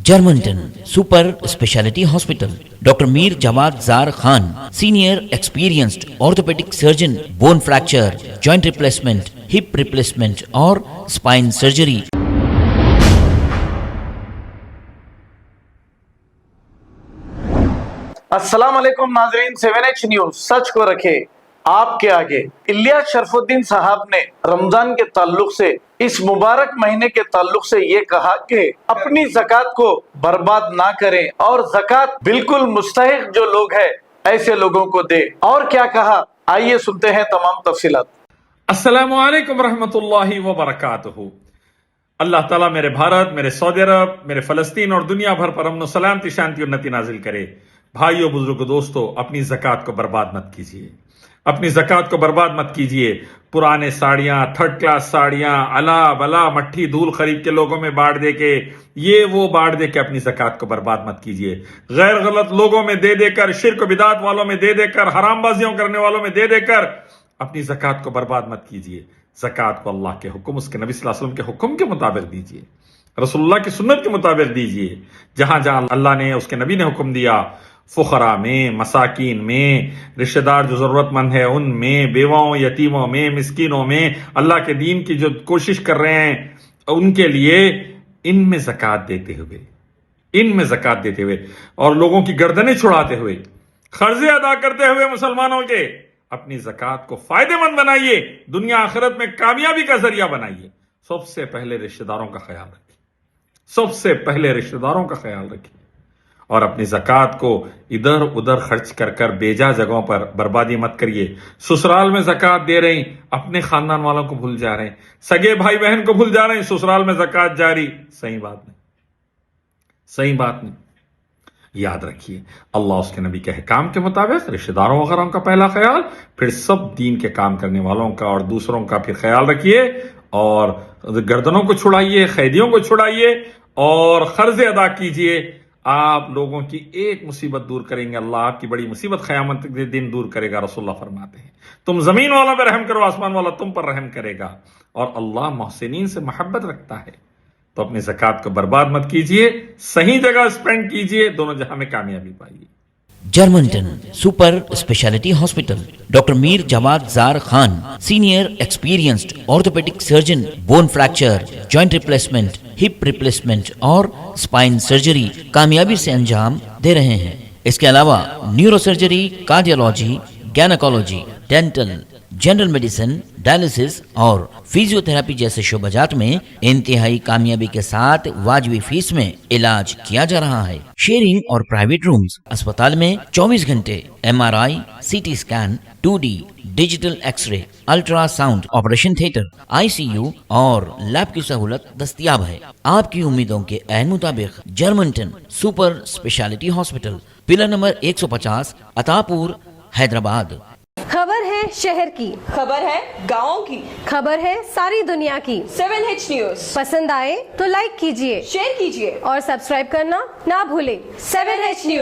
جرمنٹن super speciality hospital, doctor Mir Jawad Zar Khan, senior experienced orthopaedic surgeon, bone fracture, joint replacement, hip replacement اور spine surgery. السلام علیکم ناظرین، 7H news سچ کو رکھے آپ کے آگے۔ الیاس شرف الدین صاحب نے رمضان کے تعلق سے، اس مبارک مہینے کے تعلق سے یہ کہا کہ اپنی زکوٰۃ کو برباد نہ کریں اور زکوٰۃ بالکل مستحق جو لوگ ہیں ایسے لوگوں کو دے۔ اور کیا کہا، آئیے سنتے ہیں تمام تفصیلات۔ السلام علیکم ورحمۃ اللہ وبرکاتہ۔ اللہ تعالیٰ میرے بھارت، میرے سعودی عرب، میرے فلسطین اور دنیا بھر پر امن و سلامتی، شانتی اور انتی نازل کرے۔ بھائیو، بزرگو، دوستو، اپنی زکوٰۃ کو برباد مت کیجیے، اپنی زکوٰۃ کو برباد مت کیجیے۔ پرانے ساڑیاں، تھرڈ کلاس ساڑیاں، الا بلا مٹھی دھول خرید کے لوگوں میں بانٹ دے کے، یہ وہ بانٹ دے کے اپنی زکوٰۃ کو برباد مت کیجیے۔ غیر غلط لوگوں میں دے دے کر، شرک و بدعت والوں میں دے دے کر، حرام بازیوں کرنے والوں میں دے دے کر اپنی زکوٰۃ کو برباد مت کیجیے۔ زکوٰۃ کو اللہ کے حکم، اس کے نبی صلی اللہ علیہ وسلم کے حکم کے مطابق دیجیے، رسول اللہ کی سنت کے مطابق دیجیے۔ جہاں جہاں اللہ نے، اس کے نبی نے حکم دیا، فقراء میں، مساکین میں، رشتہ دار جو ضرورت مند ہے ان میں، بیواؤں، یتیموں میں، مسکینوں میں، اللہ کے دین کی جو کوشش کر رہے ہیں ان کے لیے ان میں زکوٰۃ دیتے ہوئے اور لوگوں کی گردنیں چھڑاتے ہوئے، قرضے ادا کرتے ہوئے مسلمانوں کے اپنی زکوٰۃ کو فائدہ مند بنائیے، دنیا آخرت میں کامیابی کا ذریعہ بنائیے۔ سب سے پہلے رشتہ داروں کا خیال رکھیے، اور اپنی زکوٰۃ کو ادھر ادھر خرچ کر بیجا جگہوں پر بربادی مت کریے۔ سسرال میں زکوٰۃ دے رہے ہیں، اپنے خاندان والوں کو بھول جا رہے ہیں، سگے بھائی بہن کو بھول جا رہے ہیں، سسرال میں زکوٰۃ جاری، صحیح بات نہیں۔ یاد رکھیے، اللہ، اس کے نبی کے احکام کے مطابق رشتہ داروں وغیرہ کا پہلا خیال، پھر سب دین کے کام کرنے والوں کا اور دوسروں کا پھر خیال رکھیے، اور گردنوں کو چھڑائیے، قیدیوں کو چھڑائیے اور قرض ادا کیجیے۔ آپ لوگوں کی ایک مصیبت دور کریں گے، اللہ آپ کی بڑی مصیبت قیامت کے دن دور کرے گا۔ رسول اللہ فرماتے ہیں، تم زمین والوں پہ رحم کرو، آسمان والا تم پر رحم کرے گا، اور اللہ محسنین سے محبت رکھتا ہے۔ تو اپنی زکوٰۃ کو برباد مت کیجیے، صحیح جگہ اسپینڈ کیجیے، دونوں جہاں میں کامیابی پائیے۔ جرمنٹن super speciality hospital, doctor Mir Jawad Zar Khan, senior experienced orthopaedic surgeon, bone fracture, joint replacement, hip replacement اور اسپائن سرجری کامیابی سے انجام دے رہے ہیں۔ اس کے علاوہ neuro surgery, cardiology, gynaecology, dental, general medicine, dialysis اور فزیو تھراپی جیسے شعبات میں انتہائی کامیابی کے ساتھ واجبی فیس میں علاج کیا جا رہا ہے۔ شیئرنگ اور پرائیویٹ رومز، اسپتال میں 24 گھنٹے MRI، CT scan, 2D digital X ray, ultra sound, operation theatre, ICU اور لیب کی سہولت دستیاب ہے۔ آپ کی امیدوں کے عین مطابق جرمنٹن super speciality hospital, pillar number 150، عطا پور، حیدرآباد۔ خبر ہے شہر کی، خبر ہے گاؤں کی، خبر ہے ساری دنیا کی۔ 7H نیوز پسند آئے تو لائک کیجئے، شیئر کیجیے اور سبسکرائب کرنا نہ بھولیں۔ 7H news